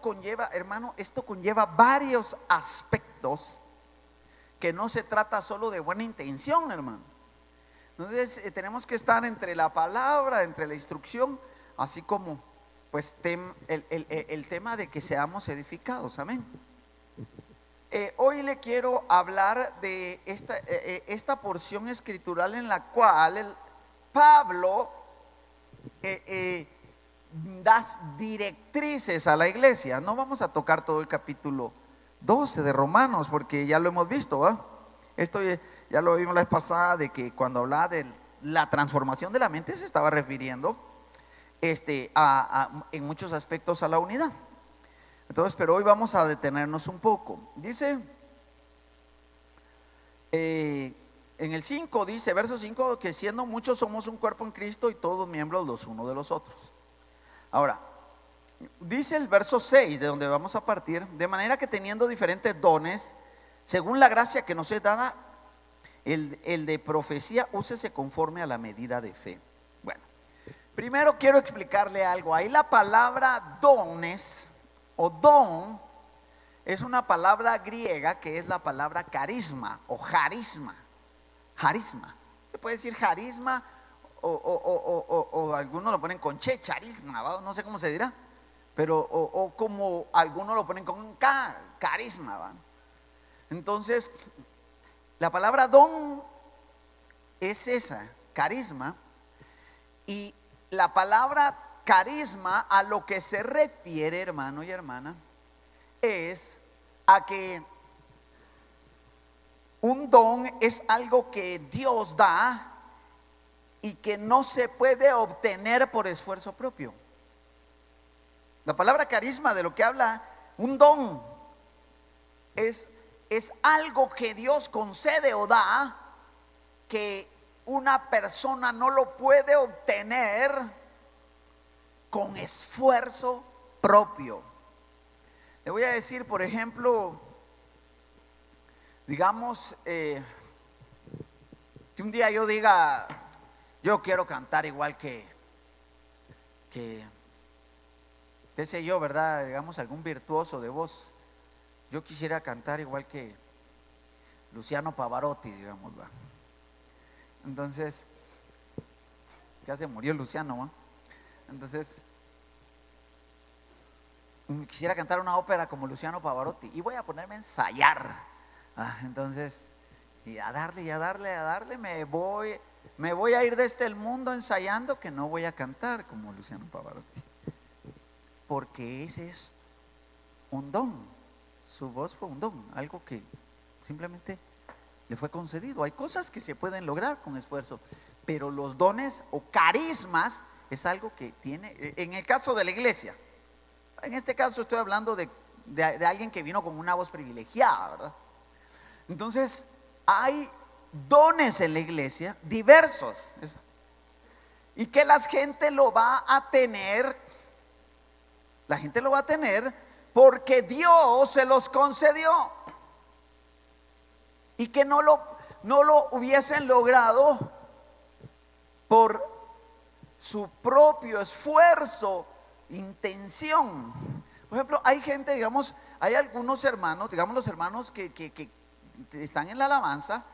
conlleva, hermano, esto conlleva varios aspectos que no se trata solo de buena intención, hermano. Entonces tenemos que estar entre la palabra, entre la instrucción, así como pues el tema de que seamos edificados, amén. Hoy le quiero hablar de esta porción escritural en la cual Pablo da directrices a la iglesia. No vamos a tocar todo el capítulo 12 de Romanos porque ya lo hemos visto, ¿va? Esto ya lo vimos la vez pasada, de que cuando hablaba de la transformación de la mente se estaba refiriendo en muchos aspectos a la unidad. Entonces, pero hoy vamos a detenernos un poco. Dice en el 5, dice, verso 5, que siendo muchos somos un cuerpo en Cristo y todos miembros los unos de los otros. Ahora, dice el verso 6, de donde vamos a partir, de manera que teniendo diferentes dones, según la gracia que nos es dada, el de profecía, úsese conforme a la medida de fe. Bueno, primero quiero explicarle algo. Ahí la palabra dones o don es una palabra griega que es la palabra carisma o jarisma. Jarisma, se puede decir jarisma o algunos lo ponen con che, charisma, ¿va? No sé cómo se dirá, pero o como algunos lo ponen con K, carisma, ¿va? Entonces la palabra don es esa, carisma, y la palabra carisma a lo que se refiere, hermano y hermana, es a que un don es algo que Dios da y que no se puede obtener por esfuerzo propio. La palabra carisma, de lo que habla un don, es algo que Dios concede o da, que una persona no lo puede obtener con esfuerzo propio. Le voy a decir, por ejemplo, digamos que un día yo diga, yo quiero cantar igual que qué sé yo, ¿verdad? Digamos algún virtuoso de voz. Yo quisiera cantar igual que Luciano Pavarotti, digamos, ¿va? Entonces, ya se murió Luciano, ¿va? Entonces, quisiera cantar una ópera como Luciano Pavarotti y voy a ponerme a ensayar. Entonces, y a darle, me voy a ir de este mundo ensayando que no voy a cantar como Luciano Pavarotti, porque ese es un don. Su voz fue un don, algo que simplemente le fue concedido. Hay cosas que se pueden lograr con esfuerzo, pero los dones o carismas es algo que tiene, en el caso de la iglesia, en este caso estoy hablando de alguien que vino con una voz privilegiada, ¿verdad? Entonces hay dones en la iglesia diversos y que la gente lo va a tener porque Dios se los concedió, y que no lo hubiesen logrado por su propio esfuerzo, intención. Por ejemplo, hay gente, digamos, hay algunos hermanos, digamos los hermanos que están en la alabanza,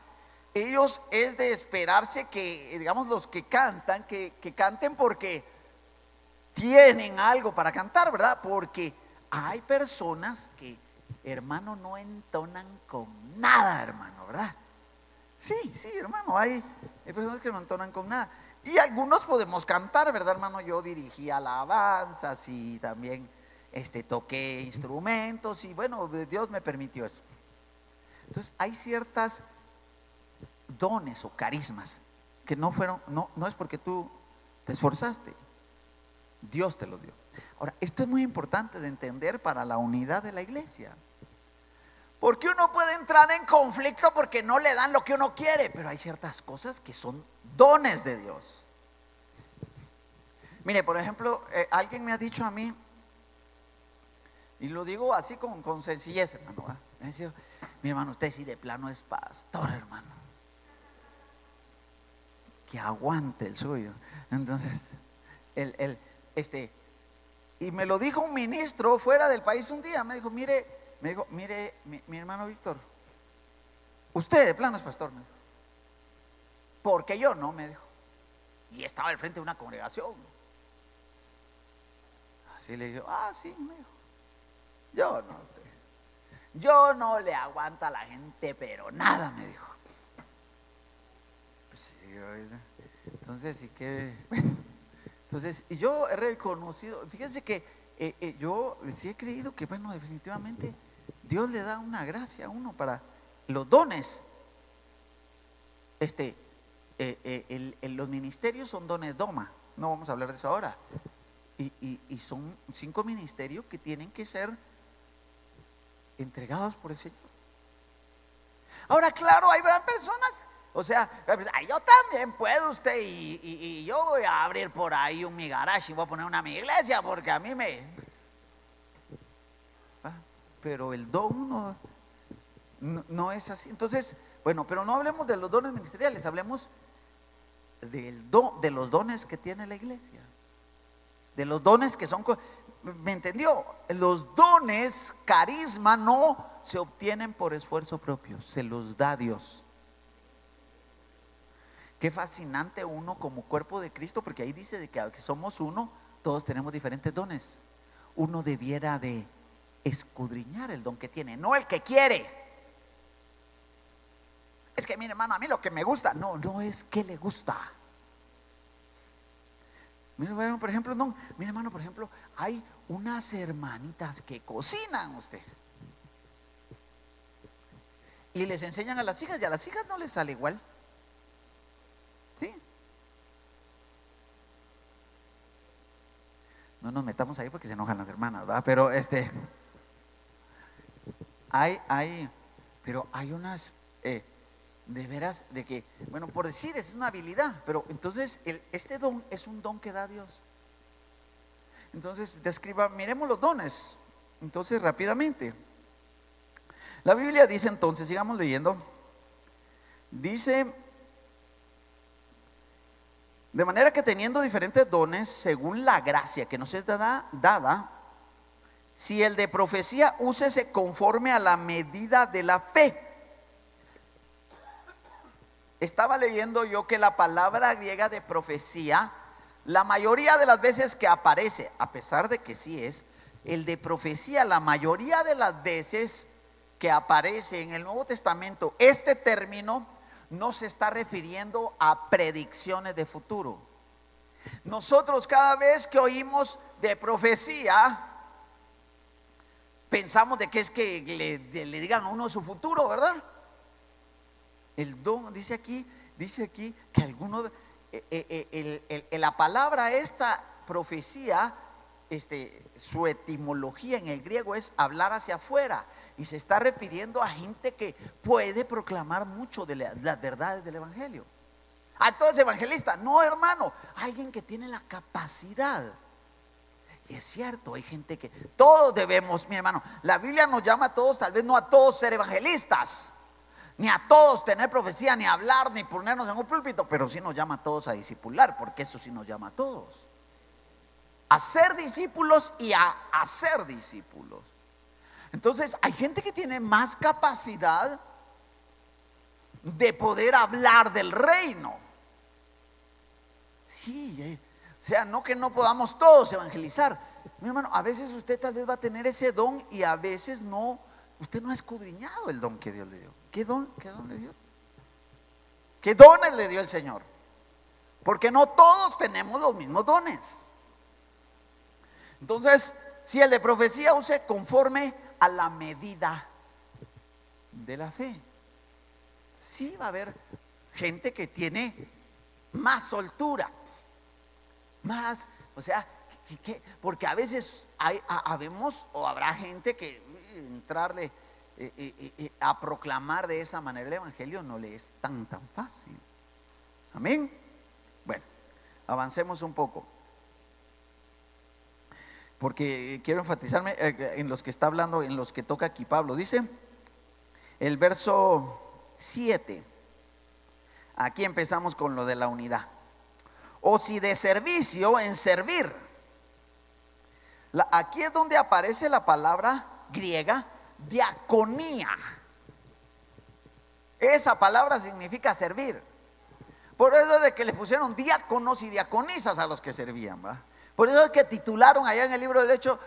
ellos es de esperarse que, digamos, los que cantan, que canten porque tienen algo para cantar, ¿verdad? Porque hay personas que, hermano, no entonan con nada, hermano, ¿verdad? Sí, hermano, hay personas que no entonan con nada. Y algunos podemos cantar, ¿verdad, hermano? Yo dirigí alabanzas y también toqué instrumentos y bueno, Dios me permitió eso. Entonces hay ciertas dones o carismas que no es porque tú te esforzaste, Dios te lo dio. Ahora, esto es muy importante de entender para la unidad de la iglesia, porque uno puede entrar en conflicto porque no le dan lo que uno quiere, pero hay ciertas cosas que son dones de Dios. Mire, por ejemplo, alguien me ha dicho a mí, y lo digo así con sencillez, hermano, ¿va? Me ha dicho, mi hermano, usted sí de plano es pastor, hermano, que aguante el suyo. Entonces, Y me lo dijo un ministro fuera del país un día. Me dijo, mire, mi hermano Víctor, usted de plano es pastor, me dijo. Porque yo no, me dijo. Y estaba al frente de una congregación. Así le digo, sí, me dijo. Yo no le aguanto a la gente, pero nada, me dijo. Pues, entonces, ¿y qué? Entonces, y yo he reconocido, fíjense que yo sí he creído que, bueno, definitivamente Dios le da una gracia a uno para los dones. Los ministerios son dones doma, no vamos a hablar de eso ahora. Y son 5 ministerios que tienen que ser entregados por el Señor. Ahora, claro, hay personas, o sea, yo también puedo, usted, y yo voy a abrir por ahí mi garage y voy a poner una mi iglesia porque a mí pero el don no es así. Entonces, bueno, pero no hablemos de los dones ministeriales, hablemos de los dones que tiene la iglesia, de los dones que son, ¿me entendió? Los dones, carisma, no se obtienen por esfuerzo propio, se los da Dios. Qué fascinante uno como cuerpo de Cristo, porque ahí dice de que somos uno, todos tenemos diferentes dones. Uno debiera de escudriñar el don que tiene, no el que quiere. Es que, mire, hermano, a mí lo que me gusta, no es que le gusta. Mire, hermano, por ejemplo, hay unas hermanitas que cocinan usted y les enseñan a las hijas, y a las hijas no les sale igual. ¿Sí? No nos metamos ahí porque se enojan las hermanas, ¿verdad? Pero hay unas de veras de que, bueno, por decir, es una habilidad, pero entonces este don es un don que da Dios. Entonces, miremos los dones. Entonces, rápidamente, la Biblia dice, entonces, sigamos leyendo. Dice: de manera que teniendo diferentes dones según la gracia que nos es dada, si el de profecía, úsese conforme a la medida de la fe. Estaba leyendo yo que la palabra griega de profecía, la mayoría de las veces que aparece, a pesar de que sí es, el de profecía, la mayoría de las veces que aparece en el Nuevo Testamento, este término no se está refiriendo a predicciones de futuro. Nosotros cada vez que oímos de profecía, pensamos de que es que le digan a uno su futuro, ¿verdad? El don, dice aquí que algunos, la palabra esta profecía, su etimología en el griego es hablar hacia afuera, y se está refiriendo a gente que puede proclamar mucho de las verdades del evangelio. ¿A todos evangelistas? No, hermano, alguien que tiene la capacidad. Y es cierto, hay gente que todos debemos, mi hermano, la Biblia nos llama a todos, tal vez no a todos ser evangelistas, ni a todos tener profecía, ni hablar, ni ponernos en un púlpito, pero sí nos llama a todos a discipular, porque eso sí nos llama a todos a ser discípulos y a hacer discípulos. Entonces hay gente que tiene más capacidad de poder hablar del reino. Sí, o sea, no que no podamos todos evangelizar. Mi hermano, a veces usted tal vez va a tener ese don y a veces no. Usted no ha escudriñado el don que Dios le dio. ¿Qué don le dio? ¿Qué dones le dio el Señor? Porque no todos tenemos los mismos dones. Entonces, si el de profecía, use conforme a la medida de la fe. Sí va a haber gente que tiene más soltura, más, o sea, porque a veces habemos o habrá gente que entrarle a proclamar de esa manera el evangelio no le es tan fácil. Amén. Bueno, avancemos un poco, porque quiero enfatizarme en los que está hablando, en los que toca aquí Pablo. Dice el verso 7. Aquí empezamos con lo de la unidad. O si de servicio, en servir. Aquí es donde aparece la palabra griega diaconía. Esa palabra significa servir. Por eso es de que le pusieron diáconos y diaconisas a los que servían, ¿va? Por eso es que titularon allá en el libro del Hecho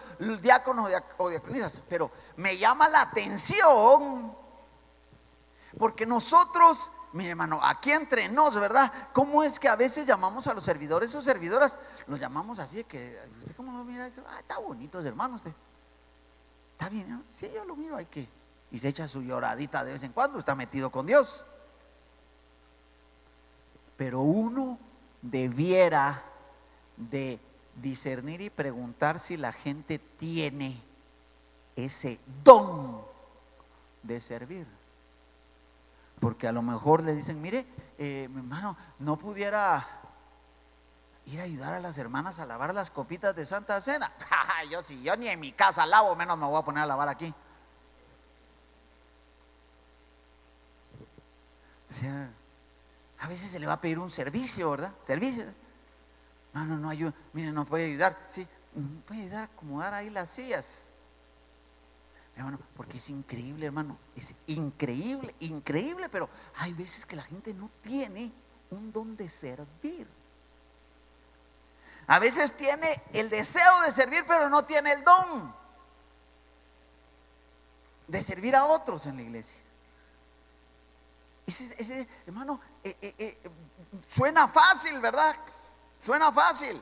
diáconos o diaconisas. Pero me llama la atención porque nosotros, mi hermano, aquí entre nos, ¿verdad? ¿Cómo es que a veces llamamos a los servidores o servidoras? Los llamamos así de que, ¿usted cómo lo mira? Dice, está bonito ese hermano usted. Está bien, ¿no? Sí, yo lo miro, hay que. Y se echa su lloradita de vez en cuando, está metido con Dios. Pero uno debiera de discernir y preguntar si la gente tiene ese don de servir. Porque a lo mejor le dicen, mire, mi hermano, no pudiera ir a ayudar a las hermanas a lavar las copitas de Santa Cena. Yo ni en mi casa lavo, menos me voy a poner a lavar aquí. O sea, a veces se le va a pedir un servicio, ¿verdad? Servicio. Hermano, no ayuda, mire, no puede ayudar. Sí, puede ayudar a acomodar ahí las sillas. Hermano, porque es increíble, hermano, es increíble, increíble, pero hay veces que la gente no tiene un don de servir. A veces tiene el deseo de servir, pero no tiene el don de servir a otros en la iglesia. Hermano, suena fácil, ¿verdad? Suena fácil.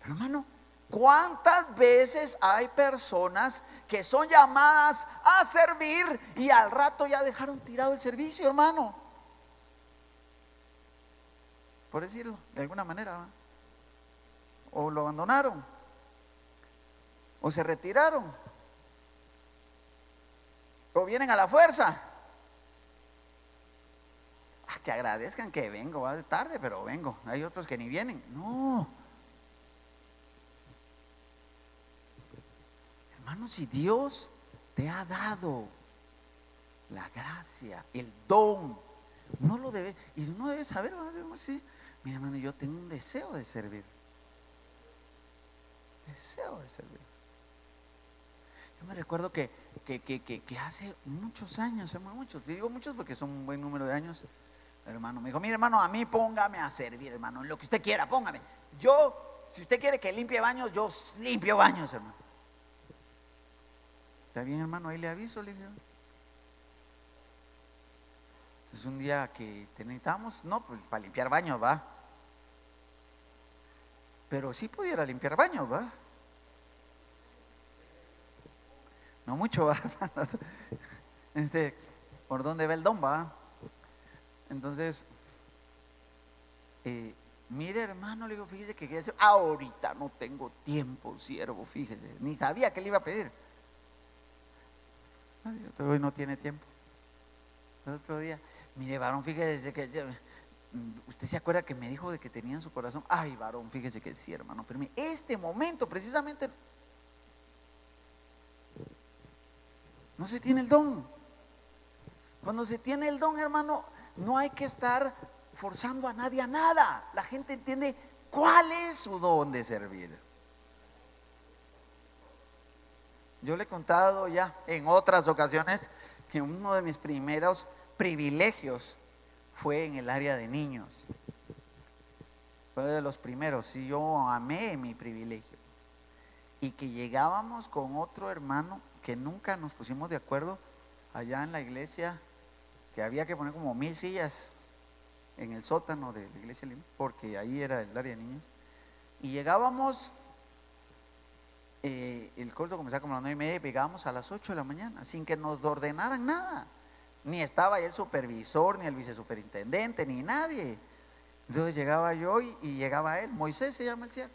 Pero hermano, ¿cuántas veces hay personas que son llamadas a servir y al rato ya dejaron tirado el servicio, hermano? Por decirlo de alguna manera, ¿no? O lo abandonaron, o se retiraron, o vienen a la fuerza. Que agradezcan que vengo, va tarde, pero vengo. Hay otros que ni vienen. No. Hermano, si Dios te ha dado la gracia, el don, no lo debe, y uno debe saber, sí, mi hermano, yo tengo un deseo de servir. Deseo de servir. Yo me recuerdo que hace muchos años, digo muchos porque son un buen número de años. El hermano me dijo, mire hermano, a mí póngame a servir, hermano, en lo que usted quiera, póngame. Yo, si usted quiere que limpie baños, yo limpio baños, hermano. ¿Está bien, hermano? Ahí le aviso, le dije. Entonces un día que te necesitamos, no, pues para limpiar baños, va. Pero sí pudiera limpiar baños, va. No mucho, va. ¿Por dónde va el don, va? Entonces, mire hermano, le digo, fíjese que quiere decir, ahorita no tengo tiempo, siervo, fíjese, ni sabía que le iba a pedir. Hoy no tiene tiempo. El otro día, mire varón, fíjese que usted se acuerda que me dijo de que tenía en su corazón, ay varón, fíjese que sí, hermano, pero este momento precisamente no se tiene el don. Cuando se tiene el don, hermano, no hay que estar forzando a nadie a nada. La gente entiende cuál es su don de servir. Yo le he contado ya en otras ocasiones que uno de mis primeros privilegios fue en el área de niños. Fue de los primeros, y yo amé mi privilegio. Y que llegábamos con otro hermano que nunca nos pusimos de acuerdo allá en la iglesia, que había que poner como 1000 sillas en el sótano de la iglesia, porque ahí era el área de niños. Y llegábamos, el culto comenzaba como a las 9:30 y llegábamos a las 8 de la mañana, sin que nos ordenaran nada. Ni estaba ahí el supervisor, ni el vicesuperintendente, ni nadie. Entonces llegaba yo y llegaba él, Moisés se llama el siervo.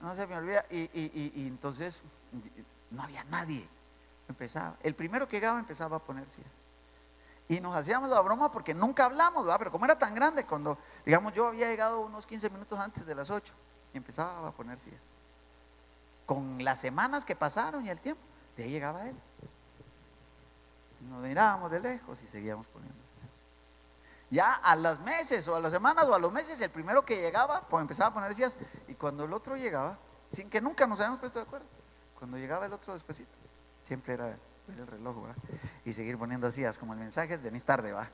No se me olvida. Y entonces no había nadie. Empezaba, el primero que llegaba empezaba a poner sillas. Y nos hacíamos la broma porque nunca hablamos, ¿verdad? Pero como era tan grande, cuando, digamos, yo había llegado unos 15 minutos antes de las 8 y empezaba a poner sillas. Con las semanas que pasaron y el tiempo, de ahí llegaba él. Nos mirábamos de lejos y seguíamos poniendo sillas. Ya a los meses o a las semanas o a los meses, el primero que llegaba, pues empezaba a poner sillas. Y cuando el otro llegaba, sin que nunca nos hayamos puesto de acuerdo. Cuando llegaba el otro despuesito, siempre era ver el reloj, ¿va? Y seguir poniendo así, como el mensaje es: venís tarde, ¿va?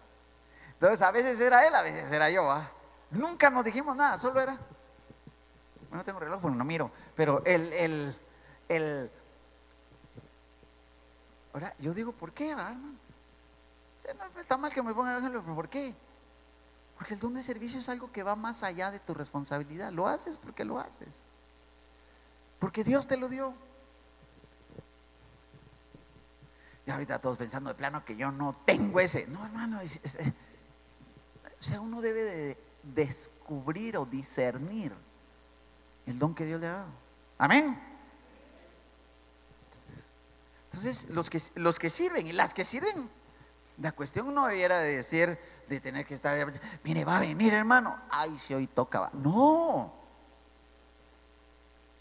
Entonces a veces era él, a veces era yo, ¿va? Nunca nos dijimos nada, solo era: bueno, no tengo reloj, bueno, no miro. Pero ahora yo digo, ¿por qué, va, hermano? No está mal que me pongan el ejemplo, pero ¿por qué? Porque el don de servicio es algo que va más allá de tu responsabilidad. Lo haces porque lo haces, porque Dios te lo dio. Y ahorita todos pensando de plano que yo no tengo ese. No, hermano, o sea, uno debe de descubrir o discernir el don que Dios le ha dado. Amén. Entonces, los que sirven y las que sirven, la cuestión no debiera de decir, de tener que estar, mire, va a venir, hermano, ay, si hoy toca, va. No,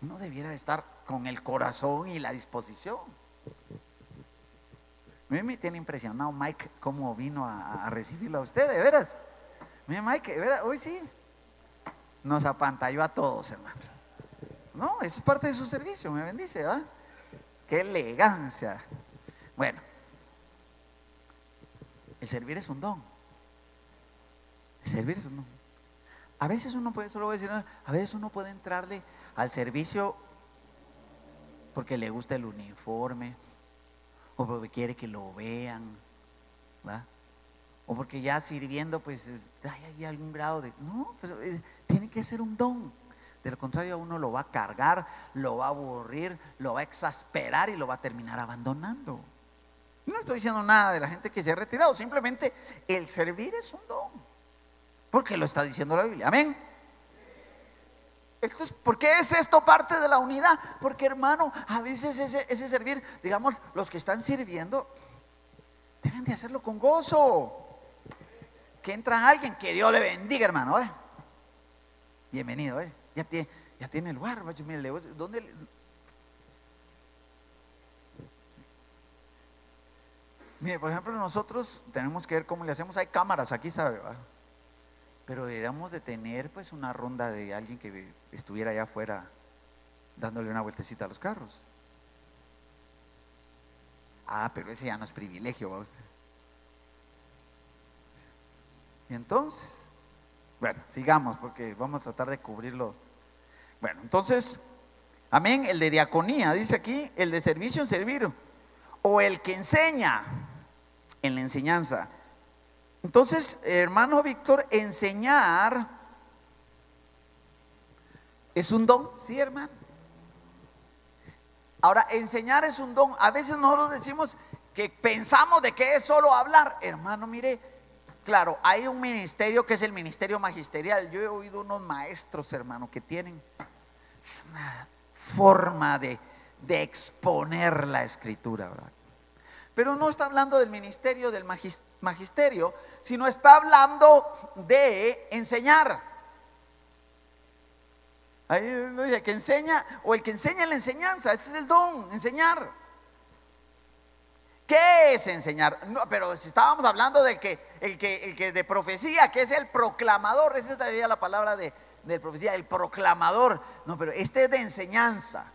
uno debiera de estar con el corazón y la disposición. A mí me tiene impresionado Mike cómo vino a recibirlo a usted, de veras. Mire, Mike, de veras, hoy sí nos apantalló a todos, hermano. No, eso es parte de su servicio, me bendice, ¿verdad? Qué elegancia. Bueno, el servir es un don. El servir es un don. A veces uno puede, solo voy a decir, a veces uno puede entrarle al servicio porque le gusta el uniforme, o porque quiere que lo vean, ¿va? O porque ya sirviendo pues hay algún grado de... No, pues, tiene que ser un don. De lo contrario, a uno lo va a cargar, lo va a aburrir, lo va a exasperar y lo va a terminar abandonando. No estoy diciendo nada de la gente que se ha retirado, simplemente el servir es un don, porque lo está diciendo la Biblia. Amén. Entonces, ¿por qué es esto parte de la unidad? Porque, hermano, a veces ese servir, digamos, los que están sirviendo deben de hacerlo con gozo. Que entra alguien, que Dios le bendiga, hermano, ¿eh? Bienvenido, ¿eh? Ya tiene el lugar. ¿Dónde? Mire, por ejemplo, nosotros tenemos que ver cómo le hacemos. Hay cámaras aquí, ¿sabe? Pero deberíamos de tener pues una ronda de alguien que estuviera allá afuera dándole una vueltecita a los carros. Ah, pero ese ya no es privilegio, ¿va usted? Y entonces, bueno, sigamos porque vamos a tratar de cubrirlos. Bueno, entonces, amén, el de diaconía, dice aquí, el de servicio en servir, o el que enseña en la enseñanza. Entonces, hermano Víctor, enseñar es un don, ¿sí, hermano? Ahora, enseñar es un don. A veces nosotros decimos que pensamos de que es solo hablar. Hermano, mire, claro, hay un ministerio que es el ministerio magisterial. Yo he oído unos maestros, hermano, que tienen una forma de exponer la escritura, ¿verdad? Pero no está hablando del ministerio del magisterio, sino está hablando de enseñar. Ahí dice que enseña, o el que enseña la enseñanza. Este es el don, enseñar. ¿Qué es enseñar? No, pero si estábamos hablando del el que de profecía, que es el proclamador, esa sería la palabra de profecía, el proclamador. No, pero este es de enseñanza.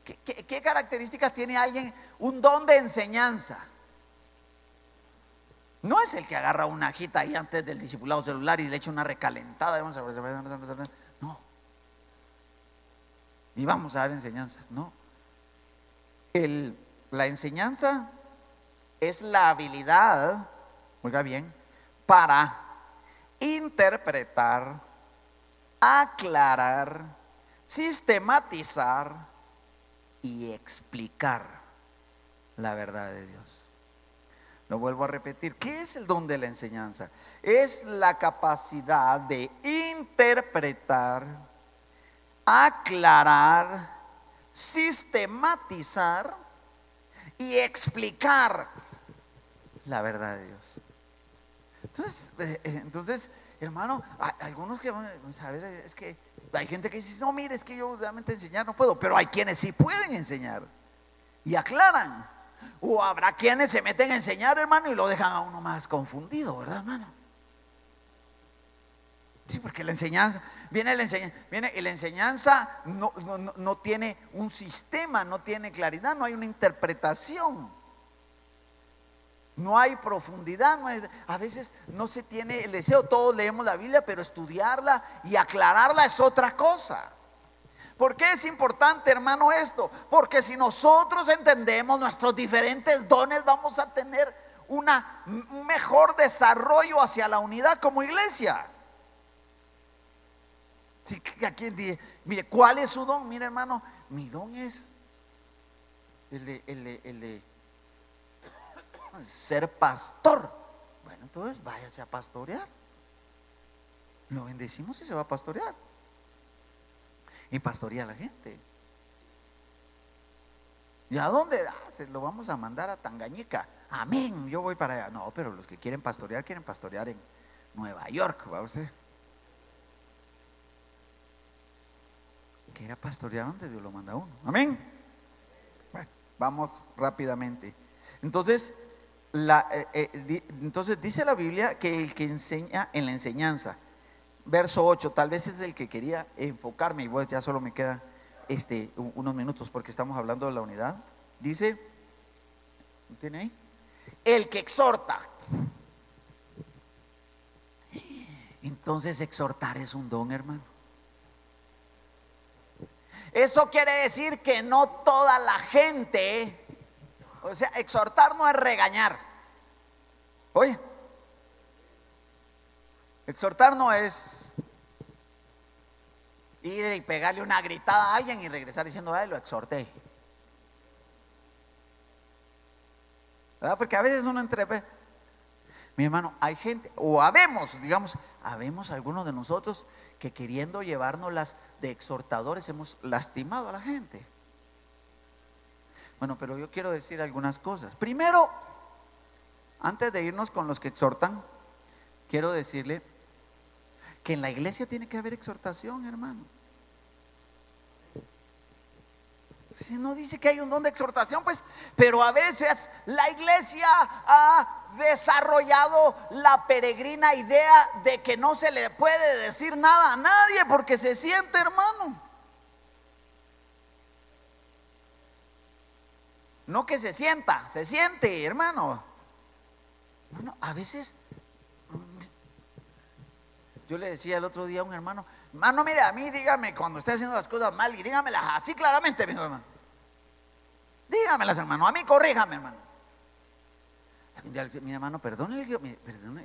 ¿Qué características tiene alguien? Un don de enseñanza. No es el que agarra una hojita ahí antes del discipulado celular y le echa una recalentada. No. Y vamos a dar enseñanza. No. La enseñanza es la habilidad, oiga bien, para interpretar, aclarar, sistematizar y explicar la verdad de Dios. Lo vuelvo a repetir. ¿Qué es el don de la enseñanza? Es la capacidad de interpretar, aclarar, sistematizar y explicar la verdad de Dios. Entonces, hermano, algunos que van a ver, es que hay gente que dice, no, mire, es que yo realmente enseñar no puedo, pero hay quienes sí pueden enseñar y aclaran. O habrá quienes se meten a enseñar, hermano, y lo dejan a uno más confundido, ¿verdad, hermano? Sí, porque la enseñanza, viene y la enseñanza no tiene un sistema, no tiene claridad, no hay una interpretación, no hay profundidad, a veces no se tiene el deseo. Todos leemos la Biblia, pero estudiarla y aclararla es otra cosa. ¿Por qué es importante, hermano, esto? Porque si nosotros entendemos nuestros diferentes dones, vamos a tener un mejor desarrollo hacia la unidad como iglesia. Si aquí dice, mire, ¿cuál es su don? Mire, hermano, mi don es el de ser pastor. Bueno, entonces váyase a pastorear. Lo bendecimos y se va a pastorear. Y pastorea a la gente. ¿Y a dónde? Se lo vamos a mandar a Tangañica. Amén, yo voy para allá. No, pero los que quieren pastorear en Nueva York, ¿va usted? Que ir a pastorear donde Dios lo manda a uno. Amén. Bueno, vamos rápidamente. Entonces, entonces dice la Biblia que el que enseña en la enseñanza, verso 8, tal vez es el que quería enfocarme, y pues ya solo me quedan unos minutos porque estamos hablando de la unidad. Dice, ¿tiene ahí? El que exhorta. Entonces exhortar es un don, hermano. Eso quiere decir que no toda la gente, o sea, exhortar no es regañar. Oye, exhortar no es ir y pegarle una gritada a alguien y regresar diciendo, ay, lo exhorté. ¿Verdad? Porque a veces uno mi hermano, hay gente, o habemos algunos de nosotros que queriendo llevarnos las de exhortadores hemos lastimado a la gente. Bueno, pero yo quiero decir algunas cosas. Primero, antes de irnos con los que exhortan, quiero decirle que en la iglesia tiene que haber exhortación, hermano. Si no dice que hay un don de exhortación, pues, pero a veces la iglesia ha desarrollado la peregrina idea de que no se le puede decir nada a nadie porque se siente, hermano. No que se sienta, se siente, hermano. Hermano, a veces yo le decía el otro día a un hermano, mire, a mí dígame cuando esté haciendo las cosas mal y dígamelas así claramente, mi hermano. Dígamelas, hermano, a mí corríjame, hermano. Mi hermano, perdone,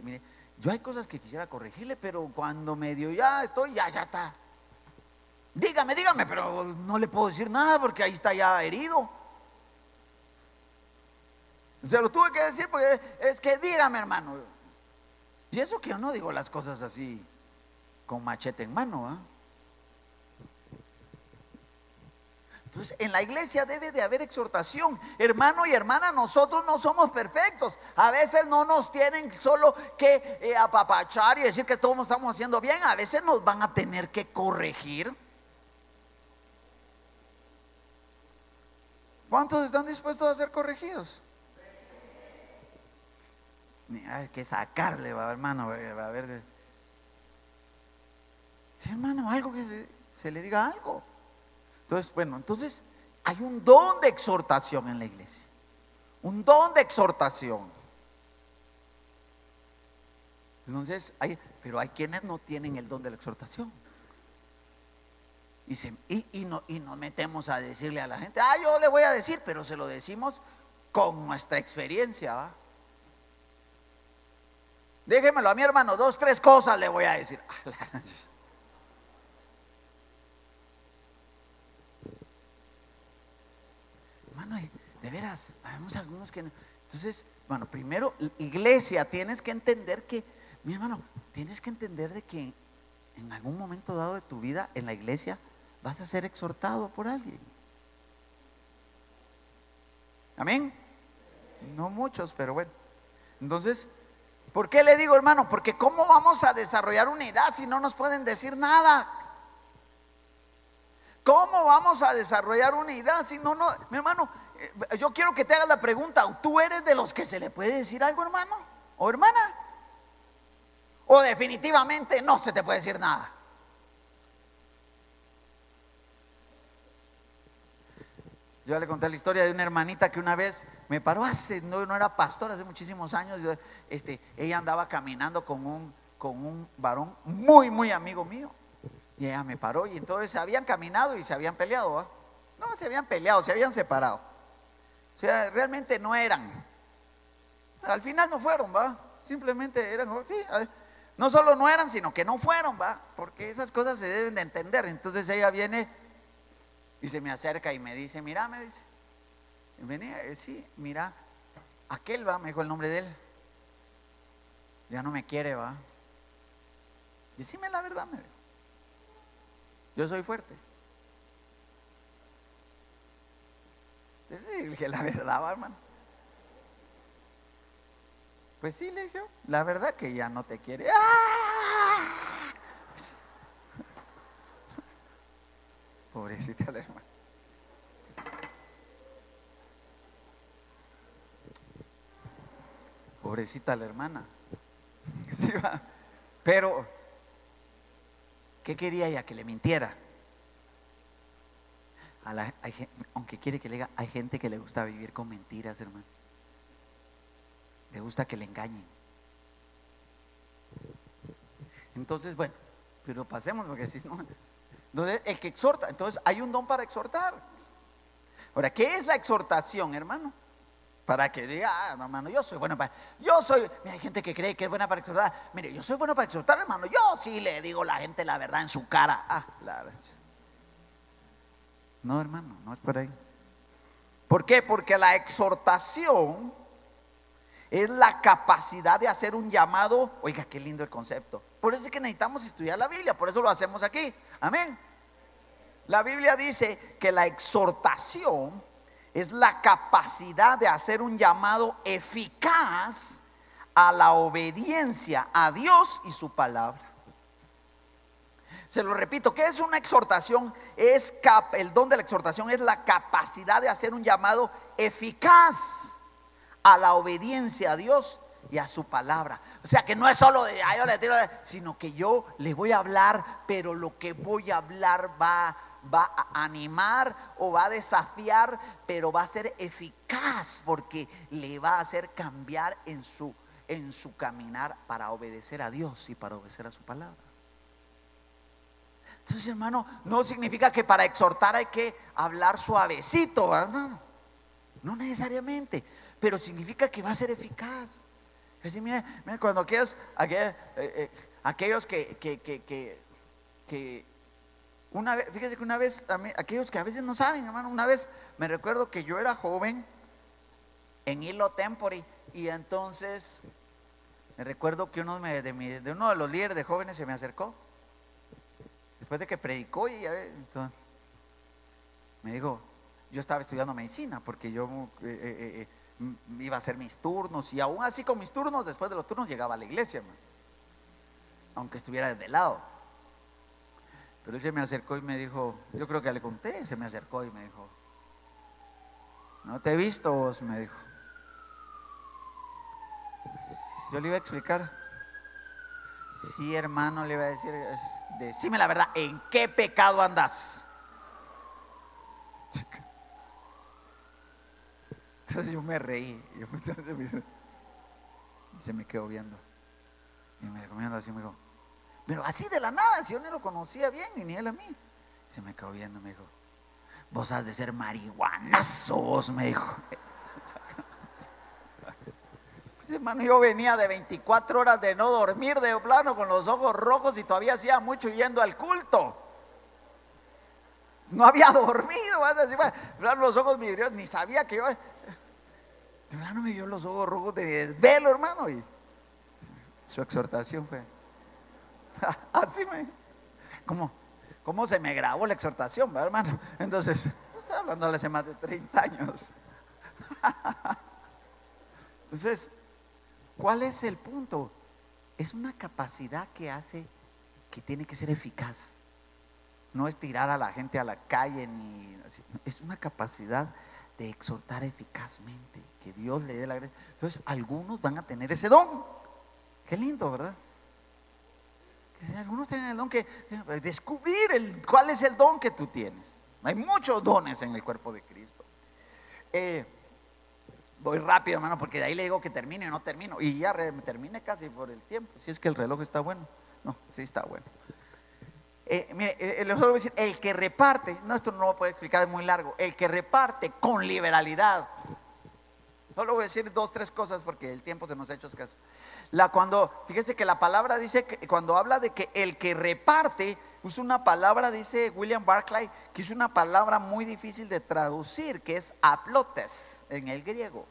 mire, yo hay cosas que quisiera corregirle, pero cuando medio ya estoy, ya está. Dígame, pero no le puedo decir nada porque ahí está ya herido. Se lo tuve que decir porque es que dígame, hermano. Y eso que yo no digo las cosas así con machete en mano, ¿eh? Entonces, en la iglesia debe de haber exhortación. Hermano y hermana, nosotros no somos perfectos. A veces no nos tienen solo que apapachar y decir que todos estamos haciendo bien. A veces nos van a tener que corregir. ¿Cuántos están dispuestos a ser corregidos? Hay que sacarle, hermano, va a ver. Sí, hermano, algo que se le diga algo. Entonces, bueno, entonces hay un don de exhortación en la iglesia. Un don de exhortación. Entonces, pero hay quienes no tienen el don de la exhortación. Y nos metemos a decirle a la gente, yo le voy a decir, pero se lo decimos con nuestra experiencia, ¿va? Déjemelo a mi hermano, 2, 3 cosas le voy a decir. Hermano, de veras, habemos algunos que no. Entonces, bueno, primero, iglesia, tienes que entender que, mi hermano, tienes que entender de que en algún momento dado de tu vida en la iglesia vas a ser exhortado por alguien. Amén. No muchos, pero bueno. Entonces, ¿por qué le digo, hermano? Porque ¿cómo vamos a desarrollar unidad si no nos pueden decir nada? ¿Cómo vamos a desarrollar unidad si no? Mi hermano, yo quiero que te hagas la pregunta. ¿Tú eres de los que se le puede decir algo, hermano o hermana? o definitivamente no se te puede decir nada. Yo le conté la historia de una hermanita que una vez me paró, no era pastor, hace muchísimos años. Ella andaba caminando con un varón muy, muy amigo mío. Y ella me paró y entonces se habían caminado y se habían peleado, ¿va? No, se habían peleado, se habían separado. O sea, realmente no eran. Al final no fueron, ¿va? Simplemente eran, sí, no solo no eran, sino que no fueron, ¿va? Porque esas cosas se deben de entender. Entonces ella viene y se me acerca y me dice, mira, me dice, venía, sí, mira, aquel, va, me dijo el nombre de él, ya no me quiere, va. Decime la verdad, me dijo. Yo soy fuerte. Le dije, la verdad, va, hermano. Pues sí, le dije, la verdad que ya no te quiere. ¡Ah! Pobrecita la hermana. Pobrecita la hermana. Sí, va. Pero, ¿qué quería ella? Que le mintiera. Aunque quiere que le diga, hay gente que le gusta vivir con mentiras, hermano. Le gusta que le engañen. Entonces, bueno, pero pasemos porque si no. Entonces, el que exhorta, entonces hay un don para exhortar. Ahora, ¿qué es la exhortación, hermano? Para que diga, no, hermano, mira, hay gente que cree que es buena para exhortar. Mire, yo soy bueno para exhortar, hermano. Yo sí le digo a la gente la verdad en su cara. No, hermano, no es por ahí. ¿Por qué? Porque la exhortación es la capacidad de hacer un llamado. Oiga, qué lindo el concepto. Por eso es que necesitamos estudiar la Biblia, por eso lo hacemos aquí. Amén. La Biblia dice que la exhortación es la capacidad de hacer un llamado eficaz a la obediencia a Dios y su palabra. Se lo repito, ¿qué es una exhortación? El don de la exhortación es la capacidad de hacer un llamado eficaz a la obediencia a Dios y a su palabra. O sea, que no es solo de yo le tiro, sino que yo le voy a hablar, pero lo que voy a hablar va a animar o va a desafiar, pero va a ser eficaz porque le va a hacer cambiar en su caminar para obedecer a Dios y para obedecer a su palabra. Entonces, hermano, no significa que para exhortar hay que hablar suavecito, hermano. No necesariamente, pero significa que va a ser eficaz. Es decir, mira, cuando aquellos que una vez, fíjese que una vez, aquellos que a veces no saben, hermano, una vez me recuerdo que yo era joven en Hilo Tempore y entonces me recuerdo que uno de los líderes de jóvenes se me acercó después de que predicó y entonces, me dijo, yo estaba estudiando medicina porque yo iba a hacer mis turnos y aún así con mis turnos, después de los turnos llegaba a la iglesia, hermano, aunque estuviera desde el lado. Pero él se me acercó y me dijo, yo creo que le conté, se me acercó y me dijo, no te he visto vos, me dijo. Yo le iba a explicar, sí, hermano, le iba a decir, decime la verdad, ¿en qué pecado andas? Entonces yo me reí y se me quedó viendo y me dejó viendo así, me dijo, pero así de la nada, si yo no lo conocía bien y ni él a mí. Se me quedó viendo, me dijo, vos has de ser marihuanazo, vos, me dijo. Pues, hermano, yo venía de 24 horas de no dormir de plano con los ojos rojos y todavía hacía mucho yendo al culto. No había dormido, los ojos vidriosos, ni sabía que yo. De plano me dio los ojos rojos de desvelo, hermano, y su exhortación fue así ¿cómo se me grabó la exhortación, ¿verdad, hermano? Entonces, estoy hablando hace más de 30 años. Entonces, ¿cuál es el punto? Es una capacidad que tiene que ser eficaz. No es tirar a la gente a la calle, es una capacidad de exhortar eficazmente, que Dios le dé la gracia. Entonces, algunos van a tener ese don. Qué lindo, ¿verdad? Algunos tienen el don que descubrir cuál es el don que tú tienes. Hay muchos dones en el cuerpo de Cristo. Voy rápido, hermano, porque de ahí le digo que termine y no termino. Y ya termine casi por el tiempo. Si es que el reloj está bueno. No, sí está bueno. Mire, les voy a decir, el que reparte, no, esto no lo puedo explicar, es muy largo. El que reparte con liberalidad. Solo voy a decir 2, 3 cosas porque el tiempo se nos ha hecho escaso. Fíjese que la palabra dice que cuando habla de que el que reparte, usa una palabra, dice William Barclay, que es una palabra muy difícil de traducir, que es aplotes en el griego.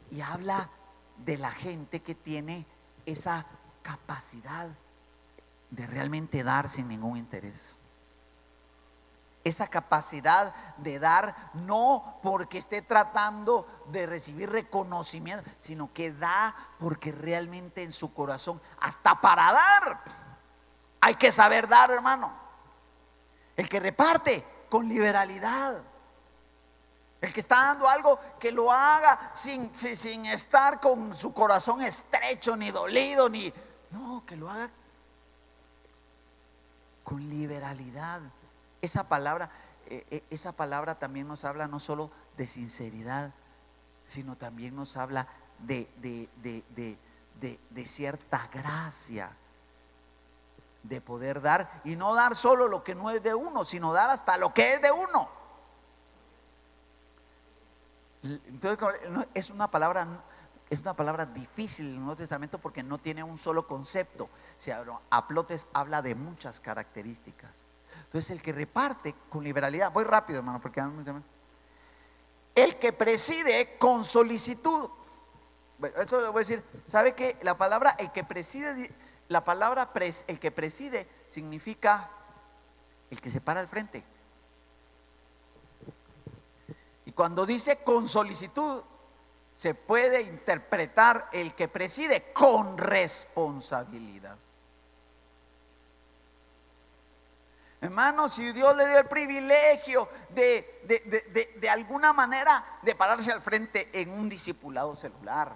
Y habla de la gente que tiene esa capacidad de realmente dar sin ningún interés. Esa capacidad de dar no porque esté tratando de recibir reconocimiento, sino que da porque realmente en su corazón, hasta para dar, hay que saber dar, hermano. El que reparte con liberalidad. El que está dando algo, que lo haga sin estar con su corazón estrecho, ni dolido, no, que lo haga con liberalidad. Esa palabra también nos habla no solo de sinceridad, sino también nos habla de cierta gracia, de poder dar, y no dar solo lo que no es de uno, sino dar hasta lo que es de uno. Entonces es una palabra difícil en el Nuevo Testamento porque no tiene un solo concepto. Aplotes habla de muchas características. Entonces el que reparte con liberalidad, voy rápido, hermano, porque el que preside con solicitud. Bueno, esto le voy a decir, ¿sabe qué? La palabra el que preside, el que preside significa el que se para al frente. Y cuando dice con solicitud, se puede interpretar el que preside con responsabilidad. Hermano, si Dios le dio el privilegio de alguna manera de pararse al frente en un discipulado celular,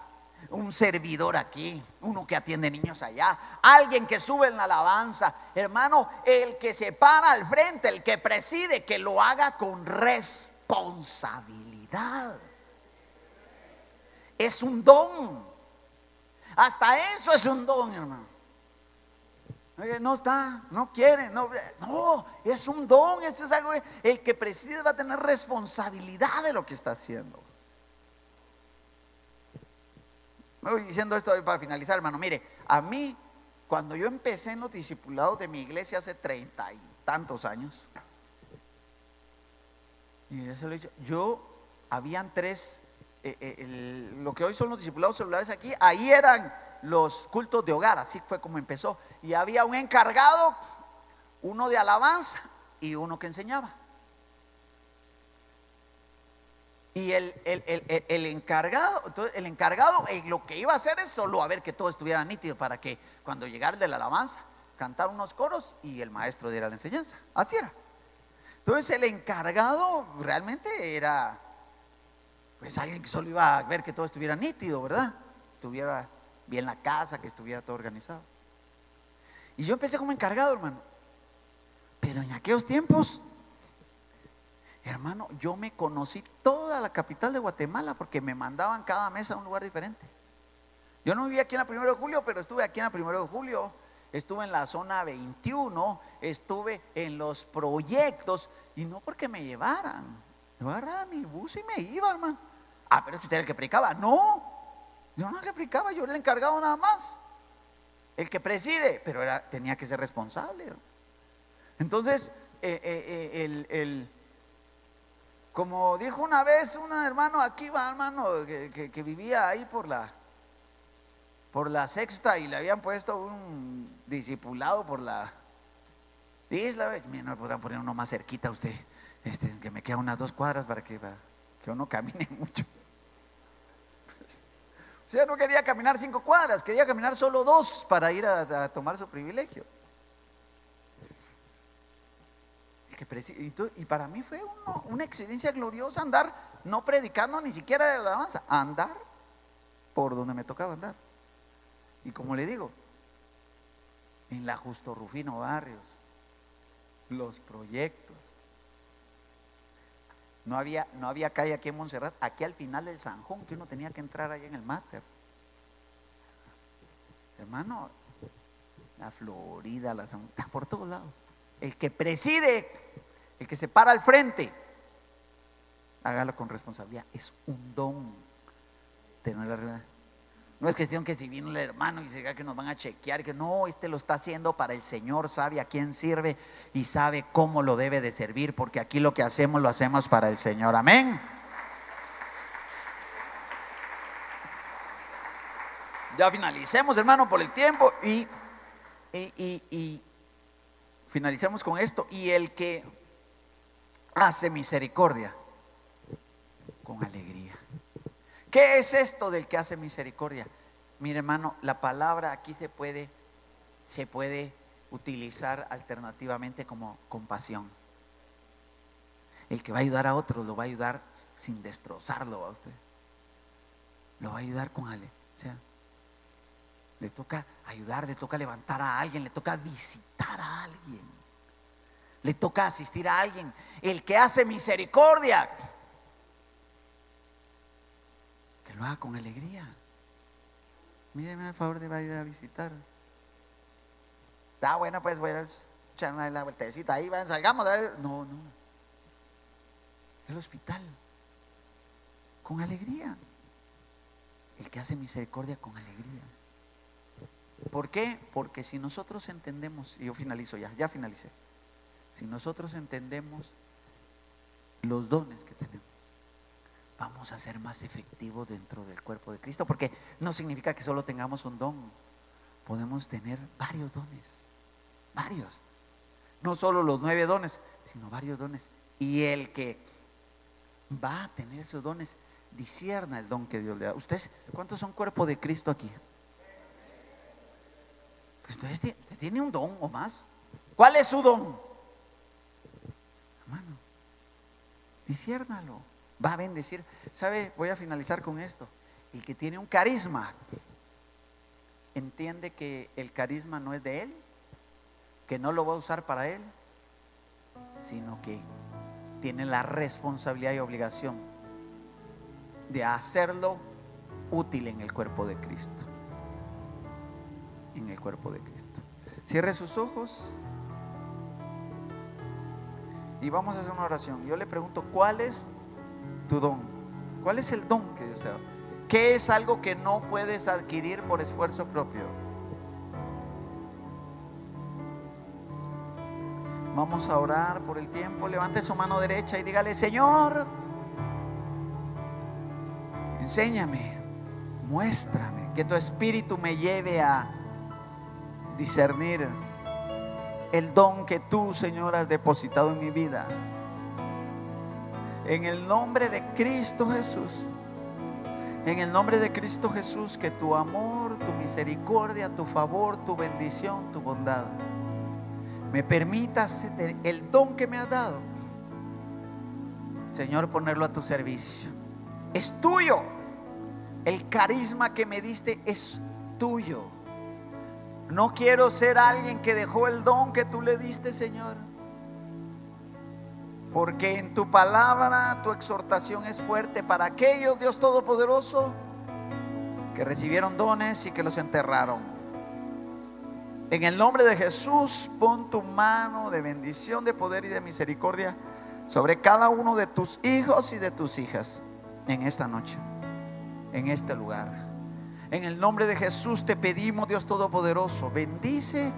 un servidor aquí, uno que atiende niños allá, alguien que sube en la alabanza, hermano, el que se para al frente, el que preside, que lo haga con responsabilidad. Es un don. Hasta eso es un don, hermano. No está, no quiere, no, es un don. Esto es algo, el que preside va a tener responsabilidad de lo que está haciendo. Me voy diciendo esto para finalizar, hermano. Mire, a mí, cuando yo empecé en los discipulados de mi iglesia hace 30 y tantos años, y eso lo he dicho, habían 3, lo que hoy son los discipulados celulares aquí, ahí eran los cultos de hogar, así fue como empezó. Y había un encargado, uno de alabanza y uno que enseñaba. Y el encargado, entonces el encargado lo que iba a hacer es solo a ver que todo estuviera nítido, para que cuando llegara el de la alabanza, cantar unos coros y el maestro diera la enseñanza. Así era. Entonces el encargado realmente era pues alguien que solo iba a ver que todo estuviera nítido, ¿verdad? Estuviera bien la casa, que estuviera todo organizado. Y yo empecé como encargado, hermano. Pero en aquellos tiempos, hermano, yo me conocí toda la capital de Guatemala porque me mandaban cada mes a un lugar diferente. Yo no vivía aquí en la 1 de julio, pero estuve aquí en la 1 de julio. Estuve en la zona 21, estuve en los proyectos, y no porque me llevaran. Yo agarraba mi bus y me iba, hermano. Pero es que usted era el que predicaba. No, yo no le predicaba, yo era el encargado nada más. El que preside, pero tenía que ser responsable. Entonces, como dijo una vez un hermano aquí, hermano, que vivía ahí por la Sexta, y le habían puesto un discipulado por la isla. Mira, no podrán poner uno más cerquita a usted, que me queda unas 2 cuadras para que uno camine mucho. O sea, no quería caminar 5 cuadras, quería caminar solo 2 para ir a tomar su privilegio. Y para mí fue una experiencia gloriosa andar, no predicando ni siquiera de la alabanza, andar por donde me tocaba andar. Y como le digo, en la Justo Rufino Barrios, los proyectos. No había calle aquí en Montserrat, aquí al final del Sanjón, que uno tenía que entrar ahí en el Máter. Hermano, la Florida, la San, está por todos lados. El que preside, el que se para al frente, hágalo con responsabilidad. Es un don tener la realidad. No es cuestión que si vino el hermano y se diga que nos van a chequear, que no, lo está haciendo para el Señor, sabe a quién sirve y sabe cómo lo debe de servir, porque aquí lo que hacemos lo hacemos para el Señor. Amén. Ya finalicemos, hermano, por el tiempo y finalicemos con esto. Y el que hace misericordia con alegría. ¿Qué es esto del que hace misericordia? Mire, hermano, la palabra aquí se puede utilizar alternativamente como compasión. El que va a ayudar a otros lo va a ayudar sin destrozarlo a usted. Lo va a ayudar con alegría. O sea, le toca ayudar, le toca levantar a alguien, le toca visitar a alguien, le toca asistir a alguien. El que hace misericordia, que lo haga con alegría. Míreme al favor de ir a visitar. Está bueno, pues voy a echar una vueltecita ahí, vayan, salgamos. No. El hospital, con alegría. El que hace misericordia con alegría. ¿Por qué? Porque si nosotros entendemos, y yo finalizo ya finalicé. Si nosotros entendemos los dones que tenemos, vamos a ser más efectivos dentro del cuerpo de Cristo, porque no significa que solo tengamos un don. Podemos tener varios dones, varios. No solo los 9 dones, sino varios dones. Y el que va a tener esos dones, discierna el don que Dios le da. ¿Ustedes cuántos son cuerpo de Cristo aquí? Pues usted tiene un don o más. ¿Cuál es su don? Hermano, disciérnalo. Va a bendecir. ¿Sabe? Voy a finalizar con esto. El que tiene un carisma entiende que el carisma no es de él, que no lo va a usar para él, sino que tiene la responsabilidad y obligación de hacerlo útil en el cuerpo de Cristo. En el cuerpo de Cristo. Cierre sus ojos y vamos a hacer una oración. Yo le pregunto, ¿cuál es tu don? ¿Cuál es el don que Dios te da? ¿Qué es algo que no puedes adquirir por esfuerzo propio? Vamos a orar por el tiempo. Levante su mano derecha y dígale: Señor, enséñame, muéstrame, que tu espíritu me lleve a discernir el don que tú, Señor, has depositado en mi vida. En el nombre de Cristo Jesús, en el nombre de Cristo Jesús, que tu amor, tu misericordia, tu favor, tu bendición, tu bondad me permitas el don que me has dado, Señor, ponerlo a tu servicio. Es tuyo. El carisma que me diste es tuyo. No quiero ser alguien que dejó el don que tú le diste, Señor, porque en tu palabra, tu exhortación es fuerte para aquellos, Dios Todopoderoso, que recibieron dones y que los enterraron. En el nombre de Jesús, pon tu mano de bendición, de poder y de misericordia sobre cada uno de tus hijos y de tus hijas en esta noche, en este lugar. En el nombre de Jesús te pedimos, Dios Todopoderoso, bendice